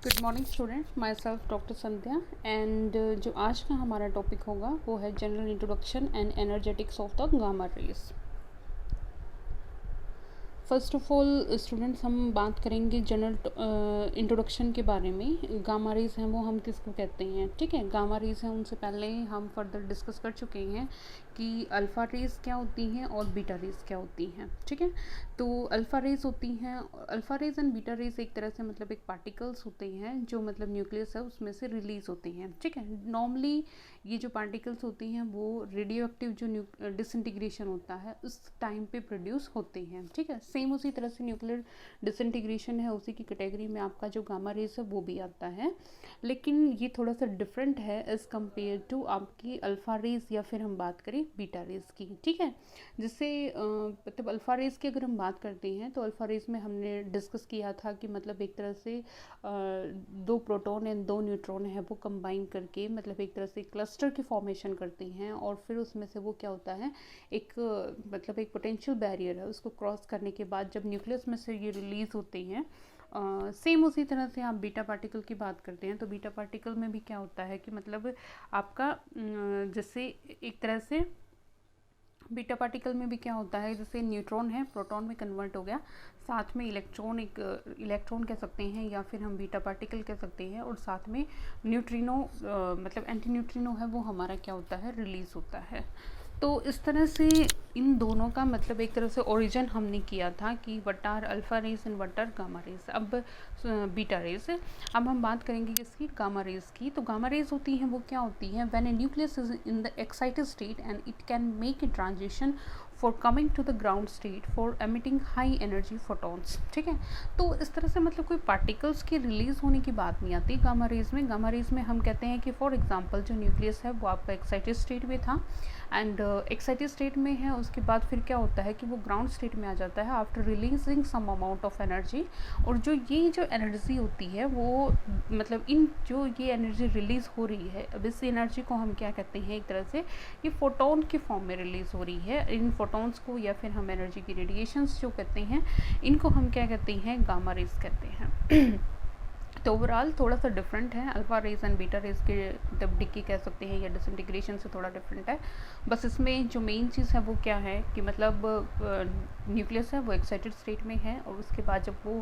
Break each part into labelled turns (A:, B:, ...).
A: Good morning student, my self doctor Sandhya and जो आज का हमारा टॉपिक होगा वो है general introduction and energetics of the gamma raise. First of all students, हम बात करेंगे जनरल इंट्रोडक्शन के बारे में। गामा रेज हैं वो हम किसको कहते हैं, ठीक है। गामा रेज हैं उनसे पहले हम फर्दर डिस्कस कर चुके हैं कि अल्फ़ा रेज क्या होती हैं और बीटा रेज क्या होती हैं, ठीक है। तो अल्फ़ा रेज होती हैं, alpha rays and beta rays एक तरह से मतलब एक पार्टिकल्स होते हैं जो मतलब न्यूक्लियस है उसमें से रिलीज़ होते हैं, ठीक है। नॉर्मली ये जो पार्टिकल्स होती हैं वो रेडियो एक्टिव जो डिसइंटीग्रेशन होता है उस टाइम पे प्रोड्यूस होते हैं, ठीक है। सेम उसी तरह से न्यूक्लियर डिसइंटीग्रेशन है, उसी की कैटेगरी में आपका जो गामा रेज है वो भी आता है, लेकिन ये थोड़ा सा डिफरेंट है एज़ कम्पेयर टू आपकी अल्फ़ा रेज या फिर हम बात करें बीटा रेज की, ठीक है। जिससे मतलब अल्फ़ा रेज की अगर हम बात करते हैं तो अल्फ़ा रेज में हमने डिस्कस किया था कि मतलब एक तरह से दो प्रोटॉन एंड दो न्यूट्रॉन है वो कंबाइन करके मतलब एक तरह से क्लस्टर की फॉर्मेशन करते हैं और फिर उसमें से वो क्या होता है एक मतलब एक पोटेंशियल बैरियर है, उसको क्रॉस करने के बाद जब न्यूक्लियस में से ये रिलीज़ होते हैं। सेम उसी तरह से आप बीटा पार्टिकल की बात करते हैं तो बीटा पार्टिकल में भी क्या होता है कि मतलब आपका जैसे एक तरह से बीटा पार्टिकल में भी क्या होता है, जैसे न्यूट्रॉन है प्रोटॉन में कन्वर्ट हो गया, साथ में इलेक्ट्रॉन एक इलेक्ट्रॉन कह सकते हैं या फिर हम बीटा पार्टिकल कह सकते हैं, और साथ में न्यूट्रिनो मतलब एंटी न्यूट्रिनो है वो हमारा क्या होता है रिलीज़ होता है। तो इस तरह से इन दोनों का मतलब एक तरह से ओरिजिन हमने किया था कि what are alpha rays and what are gamma rays. अब बीटा रेज, अब हम बात करेंगे किसकी, गामा रेज की। तो गामा रेज होती हैं वो क्या होती हैं, when a nucleus is in the excited state and it can make a transition for coming to the ground state for emitting high energy photons, ठीक है। तो इस तरह से मतलब कोई पार्टिकल्स की रिलीज़ होने की बात नहीं आती गामा रेज में। गामा रेज में हम कहते हैं कि फॉर एग्जांपल जो न्यूक्लियस है वो आपका एक्साइटेड स्टेट में था एंड एक्साइटेड स्टेट में है, उसके बाद फिर क्या होता है कि वो ग्राउंड स्टेट में आ जाता है after releasing some amount of energy. और जो एनर्जी होती है वो मतलब इन जो ये एनर्जी रिलीज़ हो रही है, अब इस एनर्जी को हम क्या कहते हैं, एक तरह से ये फोटोन के फॉर्म में रिलीज़ हो रही है। इन फोटोन्स को या फिर हम एनर्जी की रेडिएशंस जो कहते हैं इनको हम क्या कहते हैं, गामा रेज कहते हैं। तो ओवरऑल थोड़ा सा डिफरेंट है, alpha rays and beta rays के जब डिक्की कह सकते हैं या डिसइंटीग्रेशन से थोड़ा डिफरेंट है। बस इसमें जो मेन चीज़ है वो क्या है कि मतलब न्यूक्लियस है वो एक्साइटेड स्टेट में है और उसके बाद जब वो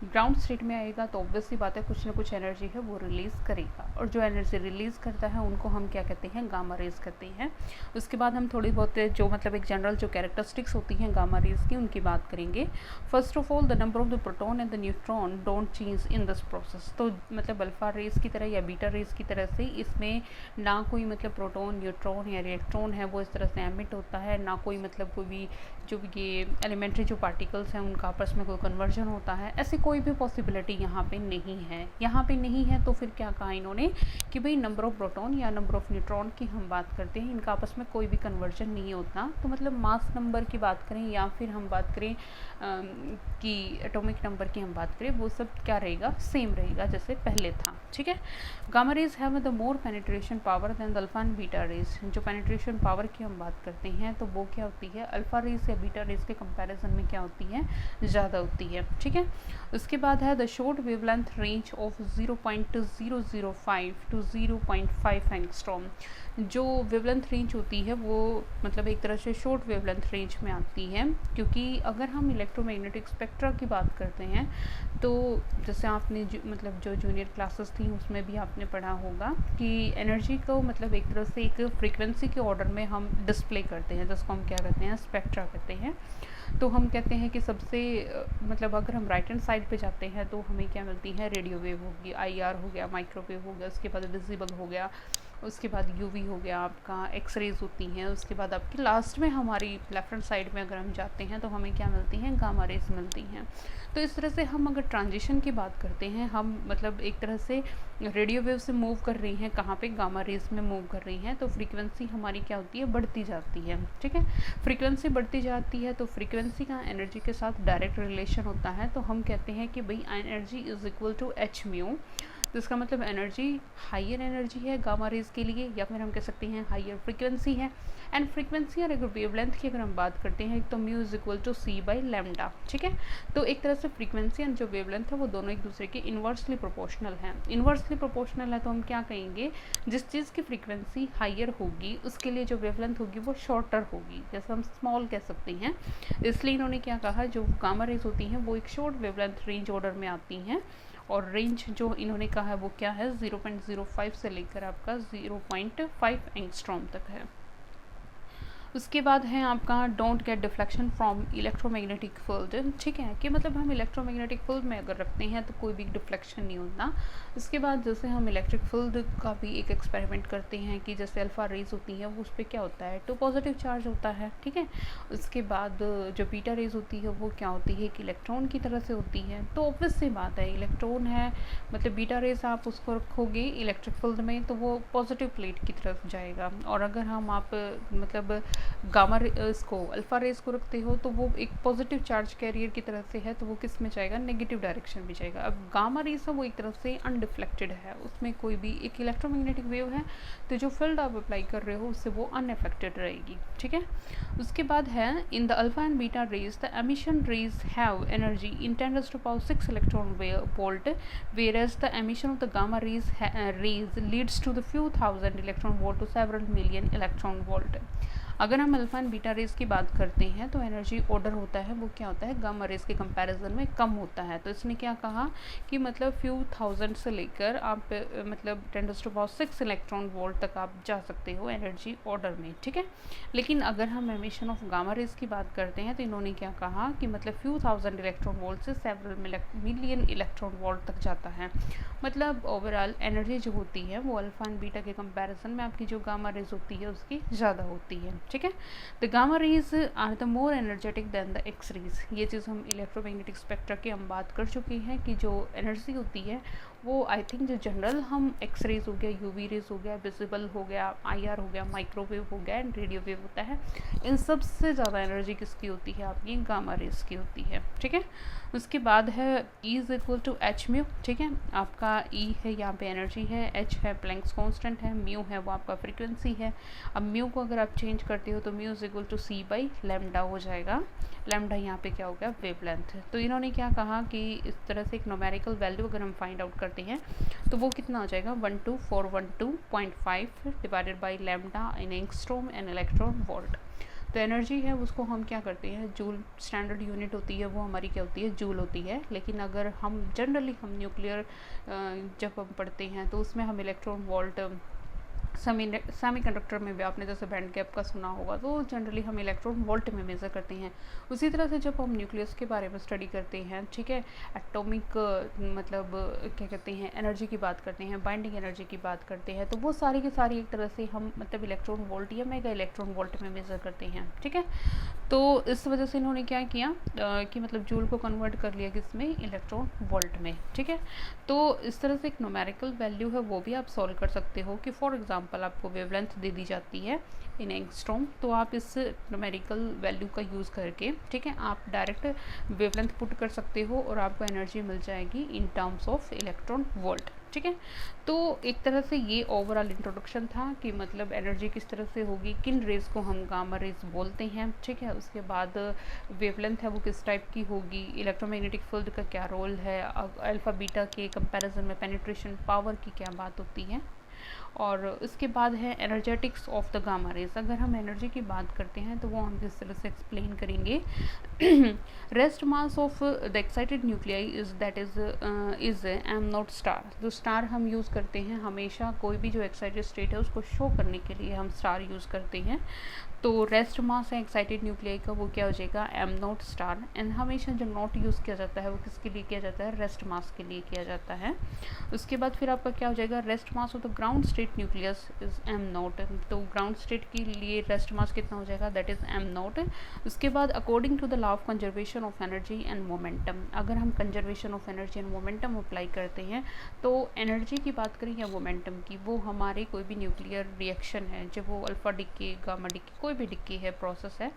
A: ग्राउंड स्टेट में आएगा तो ऑब्वियसली बात है कुछ ना कुछ एनर्जी है वो रिलीज़ करेगा, और जो एनर्जी रिलीज़ करता है उनको हम क्या कहते हैं, गामा रेज कहते हैं। उसके बाद हम थोड़ी बहुत जो मतलब एक जनरल जो कैरेक्टरिस्टिक्स होती हैं गामा रेज की उनकी बात करेंगे। First of all the number of the proton and the neutron don't change in this process. तो मतलब अल्फ़ा रेज की तरह या बीटा रेज की तरह से इसमें ना कोई मतलब प्रोटॉन न्यूट्रॉन या इलेक्ट्रॉन है वो इस तरह से एमिट होता है, ना कोई मतलब कोई भी जो ये एलिमेंट्री जो पार्टिकल्स हैं उनका आपस में कोई कन्वर्जन होता है, ऐसी कोई भी पॉसिबिलिटी यहाँ पे नहीं है। यहाँ पे नहीं है तो फिर क्या कहा इन्होंने कि भाई नंबर ऑफ प्रोटॉन या नंबर ऑफ न्यूट्रॉन की हम बात करते हैं, इनका आपस में कोई भी कन्वर्जन नहीं होता। तो मतलब मास नंबर की बात करें या फिर हम बात करें कि एटॉमिक नंबर की हम बात करें, वो सब क्या रहेगा, सेम रहेगा जैसे पहले था, ठीक है। Gamma rays have the more penetration power than the alpha and beta rays. जो पेनिट्रेशन पावर की हम बात करते हैं तो वो क्या होती है, अल्फा रेज या बीटा रेज के कंपैरिजन में क्या होती है, ज़्यादा होती है, ठीक है। उसके बाद है the short wavelength range of 0.005 to 0.5 angstrom. जो वेवलेंथ रेंज होती है वो मतलब एक तरह से शॉर्ट वेवलेंथ रेंज में आती है, क्योंकि अगर हम इलेक्ट्रोमैग्नेटिक स्पेक्ट्रा की बात करते हैं तो जैसे आपने मतलब जो जूनियर क्लासेस थी उसमें भी आपने पढ़ा होगा कि एनर्जी को मतलब एक तरह से एक फ्रीक्वेंसी के ऑर्डर में हम डिस्प्ले करते हैं, जिसको हम क्या कहते हैं, स्पेक्ट्रा कहते हैं। तो हम कहते हैं कि सबसे मतलब अगर हम राइट हैंड साइड पे जाते हैं तो हमें क्या मिलती है, रेडियो वेव होगी, आईआर हो गया, माइक्रोवेव हो गया, उसके बाद विजिबल हो गया, उसके बाद यूवी हो गया, आपका एक्स रेज होती हैं, उसके बाद आपकी लास्ट में हमारी लेफ्ट हैंड साइड में अगर हम जाते हैं तो हमें क्या मिलती हैं, गामा रेज मिलती हैं। तो इस तरह से हम अगर ट्रांजिशन की बात करते हैं, हम मतलब एक तरह से रेडियो वेव से मूव कर रही हैं, कहाँ पे, गामा रेज में मूव कर रही हैं, तो फ्रीक्वेंसी हमारी क्या होती है, बढ़ती जाती है, ठीक है। फ्रीक्वेंसी बढ़ती जाती है तो फ्रीक्वेंसी का एनर्जी के साथ डायरेक्ट रिलेशन होता है, तो हम कहते हैं कि भाई energy is equal to h mu. तो इसका मतलब एनर्जी हाइयर एनर्जी है गामा रेज के लिए, या फिर हम कह सकते हैं हाइयर फ्रीक्वेंसी है। एंड फ्रीक्वेंसी और अगर वेवलेंथ की अगर हम बात करते हैं तो mu is equal to c by lambda, ठीक है। तो एक तरह से फ्रीक्वेंसी एंड जो वेवलेंथ है वो दोनों एक दूसरे के इन्वर्सली प्रोपोर्शनल हैं। इन्वर्सली प्रोपोर्शनल है तो हम क्या कहेंगे, जिस चीज़ की फ्रीक्वेंसी हाइयर होगी उसके लिए जो वेवलेंथ होगी वो शॉर्टर होगी, जैसे हम स्मॉल कह सकते हैं। इसलिए इन्होंने क्या कहा, जो गामा रेज होती हैं वो एक शॉर्ट वेवलेंथ रेंज ऑर्डर में आती हैं, और रेंज जो इन्होंने कहा है वो क्या है 0.05 से लेकर आपका 0.5 एंगस्ट्रॉम तक है। उसके बाद है आपका don't get deflection from electromagnetic field, ठीक है, कि मतलब हम इलेक्ट्रोमैग्नेटिक फील्ड में अगर रखते हैं तो कोई भी डिफ्लेक्शन नहीं होता। उसके बाद जैसे हम इलेक्ट्रिक फील्ड का भी एक एक्सपेरिमेंट करते हैं कि जैसे अल्फ़ा रेज होती है वो उस पर क्या होता है, 2 पॉजिटिव चार्ज होता है, ठीक है। उसके बाद जो बीटा रेज होती है वो क्या होती है कि इलेक्ट्रॉन की तरह से होती है। तो ऑब्वियस सी बात है, इलेक्ट्रॉन है मतलब बीटा रेज आप उसको रखोगे इलेक्ट्रिक फील्ड में तो वो पॉजिटिव प्लेट की तरफ जाएगा, और अगर हम आप मतलब गामा इसको अल्फ़ा रेज को रखते हो तो वो एक पॉजिटिव चार्ज कैरियर की तरफ से है तो वो किस में जाएगा, नेगेटिव डायरेक्शन में जाएगा। अब गामा रेज है वो एक तरफ से अनडिफ्लेक्टेड है, उसमें कोई भी एक इलेक्ट्रोमैग्नेटिक वेव है तो जो फील्ड आप अप्लाई कर रहे हो उससे वो अनअफेक्टेड रहेगी, ठीक है। उसके बाद है in the alpha and beta raise the emission raise have energy in 10⁻⁶ electron volt, whereas the emission of the gamma rays leads to the few thousand electron volt to several million electron volt। अगर हम alpha and beta raise की बात करते हैं तो energy order होता है वो क्या होता है, गामा रेज के कंपैरिजन में कम होता है। तो इसने क्या कहा कि मतलब फ्यू थाउजेंड से लेकर आप मतलब 10⁻⁶ इलेक्ट्रॉन वोल्ट तक आप जा सकते हो एनर्जी ऑर्डर में, ठीक है। लेकिन अगर हम एमिशन ऑफ गामा रेज की बात करते हैं तो इन्होंने क्या कहा कि मतलब फ्यू थाउजेंड इलेक्ट्रॉन वोल्ट से सेवरल मिलियन इलेक्ट्रॉन वोल्ट तक जाता है। मतलब ओवरऑल एनर्जी जो होती है वो अल्फा एंड बीटा के कंपैरिजन में आपकी जो गामा रेज होती है उसकी ज़्यादा होती है, ठीक है। The gamma rays are the more energetic than the X rays. ये चीज़ हम इलेक्ट्रोमैग्नेटिक स्पेक्ट्रा की हम बात कर चुके हैं कि जो एनर्जी होती है वो आई थिंक जो जनरल हम एक्स रेज हो गया, यूवी रेज हो गया, विजिबल हो गया, आईआर हो गया, माइक्रोवेव हो गया एंड रेडियो वेव होता है, इन सब से ज़्यादा एनर्जी किसकी होती है, आपकी गामा रेज की होती है, ठीक है। उसके बाद है E is equal to h mu, ठीक है। आपका E है यहाँ पे एनर्जी है, H है प्लैंक्स कांस्टेंट है, म्यू है वो आपका फ्रीक्वेंसी है। अब म्यू को अगर आप चेंज करते हो तो mu is equal to c by lambda हो जाएगा। लैम्डा यहाँ पे क्या हो गया, वेवलेंथ। तो इन्होंने क्या कहा कि इस तरह से एक न्यूमेरिकल वैल्यू अगर हम फाइंड आउट करते हैं तो वो कितना हो जाएगा 12412.5 divided by lambda in angstrom and electron volt. तो एनर्जी है उसको हम क्या करते हैं, जूल स्टैंडर्ड यूनिट होती है वो हमारी क्या होती है, जूल होती है। लेकिन अगर हम जनरली हम न्यूक्लियर जब हम पढ़ते हैं तो उसमें हम इलेक्ट्रॉन वोल्ट सेमी कंडक्टर में भी आपने जैसे बैंड गैप का सुना होगा तो जनरली हम इलेक्ट्रॉन वोल्ट में मेज़र करते हैं। उसी तरह से जब हम न्यूक्लियस के बारे में स्टडी करते हैं, ठीक है, एटॉमिक मतलब क्या कहते हैं एनर्जी की बात करते हैं, बाइंडिंग एनर्जी की बात करते हैं, तो वो सारी की सारी एक तरह से हम मतलब इलेक्ट्रॉन वोल्ट या मेगा इलेक्ट्रॉन वोल्ट में मेज़र करते हैं, ठीक है। तो इस वजह से इन्होंने क्या किया कि मतलब जूल को कन्वर्ट कर लिया किसमें, इलेक्ट्रॉन वोल्ट में, ठीक है। तो इस तरह से एक न्यूमेरिकल वैल्यू है वो भी आप सॉल्व कर सकते हो कि फॉर एग्जांपल आपको वेवलेंथ दे दी जाती है इन एंगस्ट्रॉम, तो आप इस न्यूमेरिकल वैल्यू का यूज़ करके, ठीक है, आप डायरेक्ट वेवलेंथ पुट कर सकते हो और आपको एनर्जी मिल जाएगी in terms of electron volt, ठीक है। तो एक तरह से ये ओवरऑल इंट्रोडक्शन था कि मतलब एनर्जी किस तरह से होगी, किन रेज को हम गामा रेज बोलते हैं, ठीक है। उसके बाद वेवलेंथ है वो किस टाइप की होगी, इलेक्ट्रोमैग्नेटिक फील्ड का क्या रोल है, अल्फ़ा बीटा के कंपैरिजन में पेनिट्रेशन पावर की क्या बात होती है, और उसके बाद है energetics of the gamma raise. अगर हम एनर्जी की बात करते हैं तो वो हम किस तरह से एक्सप्लेन करेंगे। Rest mass of the excited nuclei is that is M naught star. जो स्टार हम यूज़ करते हैं हमेशा कोई भी जो एक्साइटेड स्टेट है उसको शो करने के लिए हम स्टार यूज़ करते हैं। तो रेस्ट मास है एक्साइटेड न्यूक्लियाई का वो क्या हो जाएगा, एम नॉट स्टार। एंड हमेशा जो नॉट यूज़ किया जाता है वो किसके लिए किया जाता है, रेस्ट मास के लिए किया जाता है। उसके बाद फिर आपका क्या हो जाएगा, rest mass of the ground state nucleus is am not, तो ग्राउंड स्टेट के लिए रेस्ट मास कितना हो जाएगा, दैट इज एम नॉट। उसके बाद according to the law of conservation of energy and momentum, अगर हम conservation of energy and momentum apply करते हैं तो एनर्जी की बात करें या मोमेंटम की, वो हमारे कोई भी न्यूक्लियर रिएक्शन है, जब वो अल्फा डिक्के, गामा डिक्के, कोई भी डिक्के है, प्रोसेस है,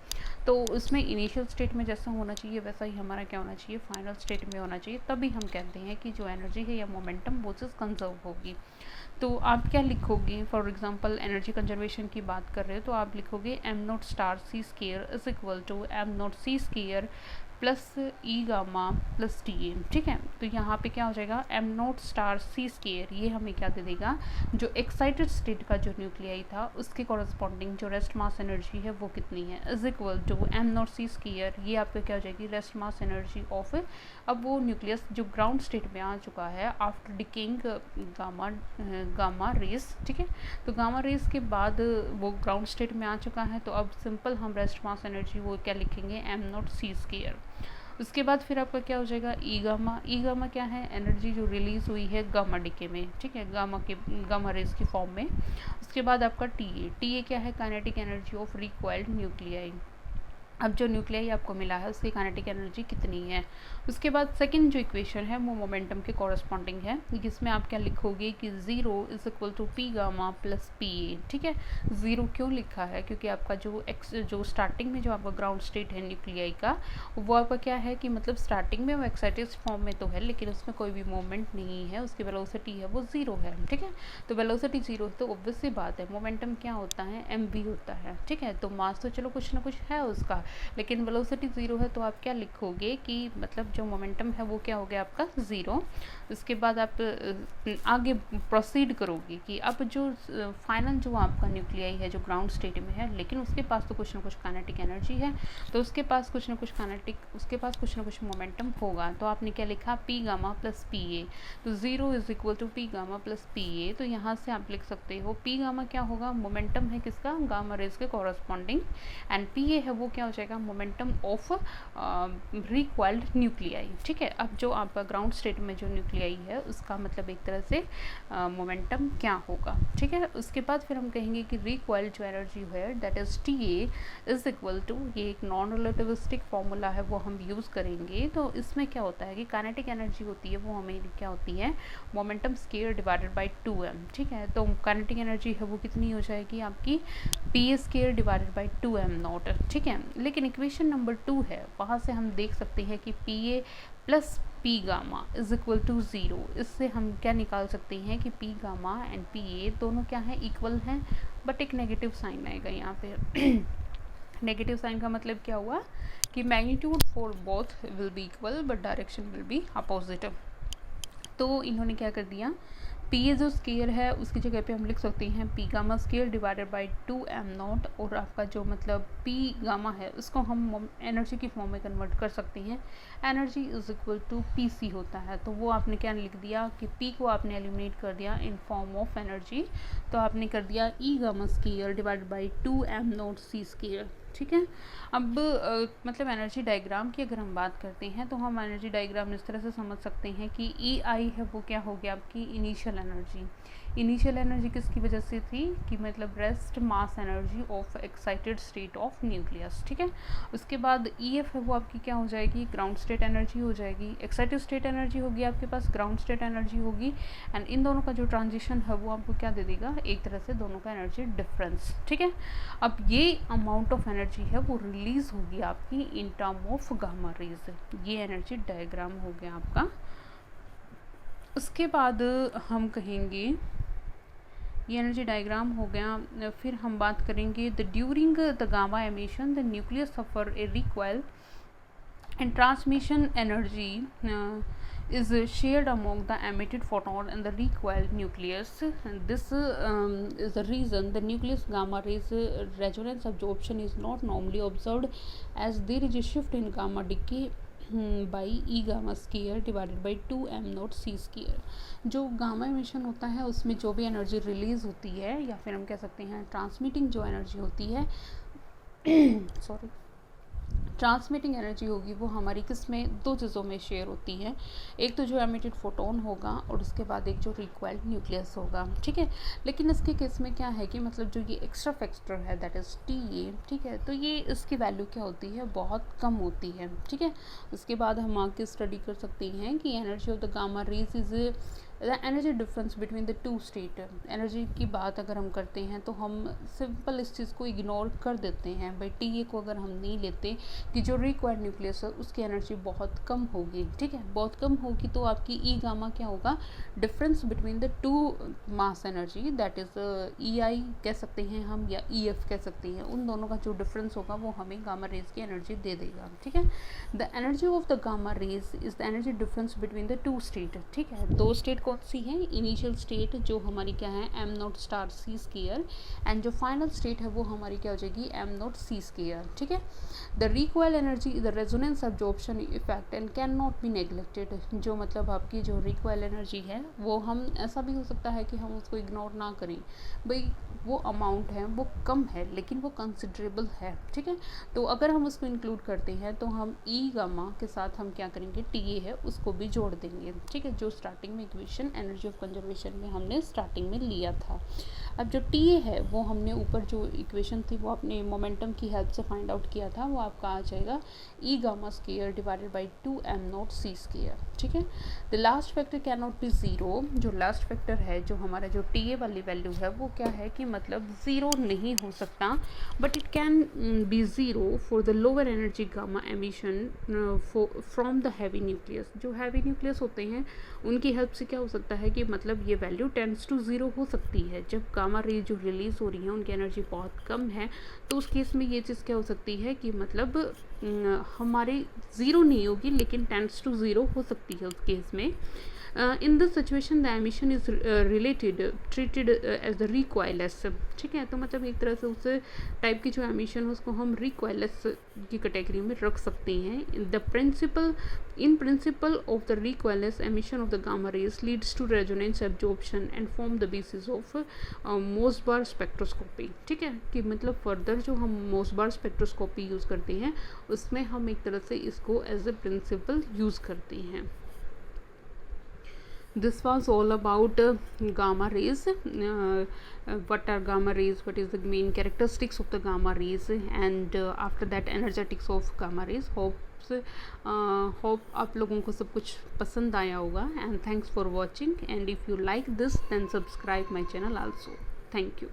A: तो उसमें इनिशियल स्टेट में जैसा होना चाहिए वैसा ही हमारा क्या होना चाहिए, फाइनल स्टेट में होना चाहिए। तभी हम कहते हैं कि जो एनर्जी है या मोमेंटम वो चीज़ कंजर्व होगी। तो आप क्या लिखोगे, फॉर एग्जांपल एनर्जी कंजर्वेशन की बात कर रहे हो तो आप लिखोगे m naught star c square is equal to m naught c square plus E gamma plus T A. ठीक है, तो यहाँ पे क्या हो जाएगा, m naught star c square, ये हमें क्या दे देगा, जो एक्साइटेड स्टेट का जो न्यूक्लियाई था उसके कॉरस्पॉन्डिंग जो रेस्ट मास एनर्जी है वो कितनी है, is equal to m naught c square, ये आपका क्या हो जाएगी, रेस्ट मास एनर्जी ऑफ, अब वो न्यूक्लियस जो ग्राउंड स्टेट में आ चुका है आफ्टर डिकेइंग गामा रेस। ठीक है, तो गामा रेस के बाद वो ग्राउंड स्टेट में आ चुका है, तो अब सिंपल हम रेस्ट मास एनर्जी वो क्या लिखेंगे, एम नॉट सी स्केयर। उसके बाद फिर आपका क्या हो जाएगा, ई गामा। ई गामा क्या है, एनर्जी जो रिलीज हुई है गामा डिके में, ठीक है, गामा रेस की फॉर्म में। उसके बाद आपका टी ए। टी ए क्या है, kinetic energy of required nuclei. अब जो न्यूक्लियाई आपको मिला है उसकी काइनेटिक एनर्जी कितनी है। उसके बाद सेकंड जो इक्वेशन है वो मोमेंटम के कॉरस्पॉन्डिंग है, जिसमें आप क्या लिखोगे कि 0 is equal to p gamma plus p A. ठीक है, 0 क्यों लिखा है, क्योंकि आपका जो स्टार्टिंग में जो आपका ग्राउंड स्टेट है न्यूक्लियाई का, वो आपका क्या है कि मतलब स्टार्टिंग में वो एक्साइटेड फॉर्म में तो है लेकिन उसमें कोई भी मूवमेंट नहीं है, उसकी वेलोसिटी है वो 0 है। ठीक है, तो वेलोसिटी 0 है तो ऑब्वियस सी बात है मोमेंटम क्या होता है, एम वी होता है। ठीक है, तो मास तो चलो कुछ ना कुछ है उसका, लेकिन वेलोसिटी 0 है, तो आप क्या लिखोगे कि मतलब जो मोमेंटम है वो क्या हो गया आपका 0। उसके बाद आप आगे प्रोसीड करोगे कि अब जो फाइनल जो आपका न्यूक्लियाई है जो ग्राउंड स्टेट में है, लेकिन उसके पास तो कुछ ना कुछ काइनेटिक एनर्जी है, तो उसके पास कुछ ना कुछ मोमेंटम होगा। तो आपने क्या लिखा, p gamma plus p A, तो 0 is equal to p gamma plus p A. तो यहाँ से आप लिख सकते हो पी गामा क्या होगा, मोमेंटम है किसका, गामा रेज के कॉरस्पॉन्डिंग, एंड पी ए है वो क्या हो जाएगा, मोमेंटम ऑफ रिक्वायर्ड न्यूक्लियाई। ठीक है, अब जो आपका ग्राउंड स्टेट में जो न्यूक्लियाई है उसका मतलब एक तरह से मोमेंटम क्या होगा। ठीक है, उसके बाद फिर हम कहेंगे कि रिक्वायर्ड जो एनर्जी है that is T A is equal to, ये एक नॉन रिलेटिविस्टिक फॉर्मूला है वो हम यूज़ करेंगे। तो इसमें क्या होता है कि काइनेटिक एनर्जी होती है वो हमें क्या होती है, momentum square divided by 2m। ठीक है, तो काइनेटिक एनर्जी है वो कितनी हो जाएगी आपकी, P A square divided by 2m not. ठीक है, लेकिन इक्वेशन नंबर 2 है वहाँ से हम देख सकते हैं कि p A plus p gamma is equal to 0। इससे हम क्या निकाल सकते हैं कि p gamma and p A दोनों क्या हैं, इक्वल हैं, बट एक नेगेटिव साइन आएगा यहाँ पे। नेगेटिव साइन का मतलब क्या हुआ कि magnitude for both will be equal but direction will be opposite. तो इन्होंने क्या कर दिया, पी ए जो स्केयर है उसकी जगह पे हम लिख सकते हैं P gamma square divided by 2m not, और आपका जो मतलब पी गामा है उसको हम एनर्जी की फॉर्म में कन्वर्ट कर सकते हैं, energy is equal to p c होता है। तो वो आपने क्या लिख दिया कि पी को आपने एलिमिनेट कर दिया इन फॉर्म ऑफ एनर्जी, तो आपने कर दिया E gamma square divided by 2m naught c square. ठीक है, अब मतलब एनर्जी डायग्राम की अगर हम बात करते हैं तो हम एनर्जी डायग्राम इस तरह से समझ सकते हैं कि ई आई है वो क्या हो गया आपकी इनिशियल एनर्जी। इनिशियल एनर्जी किसकी वजह से थी कि मतलब rest mass energy of excited state of nucleus. ठीक है, उसके बाद ई एफ है वो आपकी क्या हो जाएगी, ग्राउंड स्टेट एनर्जी हो जाएगी। एक्साइटेड स्टेट एनर्जी होगी आपके पास, ग्राउंड स्टेट एनर्जी होगी, एंड इन दोनों का जो ट्रांजिशन है वो आपको क्या दे देगा, एक तरह से दोनों का एनर्जी डिफरेंस। ठीक है, अब ये अमाउंट ऑफ एनर्जी है वो रिलीज होगी आपकी in term of gamma rays. ये एनर्जी डायग्राम हो गया आपका। उसके बाद हम कहेंगे ये एनर्जी डायग्राम हो गया। फिर हम बात करेंगे the during the gamma emission the nucleus suffer A recoil and transmission energy is shared among the emitted photon and the recoiled nucleus. This is the reason the nucleus gamma rays resonance absorption is not normally observed, as there is a shift in gamma decay by E gamma square divided by 2m naught c square। जो gamma emission होता है उसमें जो भी energy release होती है या फिर हम कह सकते हैं ट्रांसमिटिंग जो एनर्जी होती है सॉरी ट्रांसमिटिंग एनर्जी होगी वो हमारी किस में, दो चीज़ों में शेयर होती है। एक तो जो एमिटेड फोटोन होगा और उसके बाद एक जो रिक्वायर्ड न्यूक्लियस होगा, ठीक है। लेकिन इसके केस में क्या है कि मतलब जो ये एक्स्ट्रा फैक्टर है दैट इज़ टी, ठीक है, तो ये इसकी वैल्यू क्या होती है, बहुत कम होती है, ठीक है। उसके बाद हम आगे स्टडी कर सकते हैं कि energy of the gamma raise is the energy difference between the to state. Energy की बात अगर हम करते हैं तो हम सिंपल इस चीज़ को इग्नोर कर देते हैं भाई, टी को अगर हम नहीं लेते कि जो रिक्वायर्ड न्यूक्लियस है उसकी एनर्जी बहुत कम होगी, ठीक है, बहुत कम होगी, तो आपकी ई गामा क्या होगा, difference between the two mass energy that is E I कह सकते हैं हम या ई एफ कह सकते हैं, उन दोनों का जो डिफरेंस होगा वो हमें गामा रेज की एनर्जी दे देगा, ठीक है। The energy of the gamma raise is the energy difference between the to state, ठीक है। दो स्टेट कौन सी है, इनिशियल स्टेट जो हमारी क्या है m naught star c square, and जो फाइनल स्टेट है वो हमारी क्या हो जाएगी एम नॉट सी स्क्वायर, ठीक है। The recoil energy is the resonance absorption effect and can not B neglected. जो मतलब आपकी जो रिक्वायल एनर्जी है वो हम, ऐसा भी हो सकता है कि हम उसको इग्नोर ना करें, भाई वो अमाउंट है वो कम है लेकिन वो कंसिडरेबल है, ठीक है। तो अगर हम उसको इंक्लूड करते हैं तो हम ई गामा के साथ हम क्या करेंगे, टी ए है उसको भी जोड़ देंगे, ठीक है, जो स्टार्टिंग में इक्वेशन एनर्जी ऑफ कंजर्वेशन में हमने स्टार्टिंग में लिया था। अब जो टी ए है वो हमने ऊपर जो इक्वेशन थी वो अपने मोमेंटम की हेल्प से फाइंड आउट किया था, वो आपका आ जाएगा E gamma square divided by 2 m naught c square, ठीक है। The last factor can not be zero. जो लास्ट फैक्टर है जो हमारा जो टी ए वाली वैल्यू है वो क्या है कि मतलब ज़ीरो नहीं हो सकता, but it can be zero for the lower energy gamma emission from the heavy nucleus. जो हैवी न्यूक्लियस होते हैं उनकी हेल्प से क्या हो सकता है कि मतलब ये वैल्यू टेंड्स टू ज़ीरो हो सकती है। जब गामा रेज जो रिलीज़ हो रही हैं उनकी एनर्जी बहुत कम है, तो उस केस में ये चीज़ क्या हो सकती है कि मतलब हमारे ज़ीरो नहीं होगी लेकिन टेंड्स टू ज़ीरो हो सकती है उस केस में। In this situation the emission is treated as the recoilless, ठीक है। तो मतलब एक तरह से उस टाइप की जो एमिशन है उसको हम रिक्वायरलेस की कैटेगरी में रख सकते हैं। The principle in principle of the recoilless emission of the gamma rays leads to resonance absorption and form the basis of Mossbauer spectroscopy, ठीक है। कि मतलब फर्दर जो हम मोसबार स्पेक्ट्रोस्कोपी यूज़ करते हैं उसमें हम एक तरह से इसको एज ए प्रिंसिपल यूज़ करते हैं। This was all about gamma rays. What are gamma rays, what is the main characteristics of the gamma rays, and after that energetics of gamma rays. Hope आप लोगों को सब कुछ पसंद आया होगा, and thanks for watching, and if you like this then subscribe my channel also. Thank you.